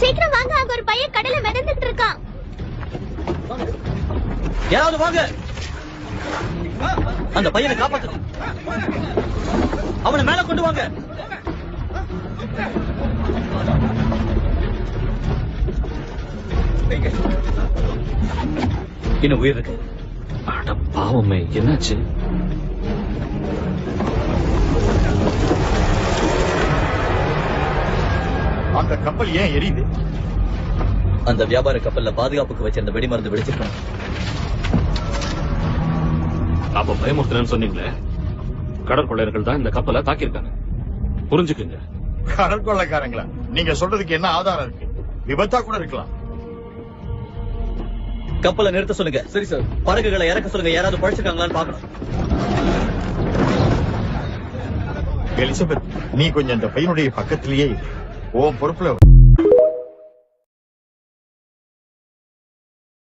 சீக்கிரம் வாங்க, அங்க ஒரு பையன் கடல்ல மிதந்துட்டு இருக்கான். யாராவது வாங்க, அந்த பையனை காப்பாத்து. அவனை மேல கொண்டு வாங்க. இன்னும் உயிர் இருக்கு. அட பாவமே, என்னாச்சு? அந்த கப்பல் ஏன் எரியுது? அந்த வியாபார கப்பல்ல பாதுகாப்புக்கு வச்சிருந்த வெடிமருந்து வெடிச்சிருக்கணும். அப்ப பயமுறுத்தினு சொன்னீங்களே, கடற்கொள்ளையர்கள் தான் இந்த கப்பலை தாக்கியிருக்காங்க. புரிஞ்சுக்குங்க. கடற்கொள்ளைக்காரங்களா? நீங்க சொல்றதுக்கு என்ன ஆதாரம் இருக்கு? விபத்தா கூட இருக்கலாம். கப்பலை நிறுத்த சொல்லுங்க. சரி சார். படகுகளை இறக்க சொல்லுங்க. யாராவது பழிச்சிருக்காங்களான்னு பாக்கணும். எலிசபெத், நீ கொஞ்சம் அந்த பையனுடைய பக்கத்திலேயே உன் பொறுப்புல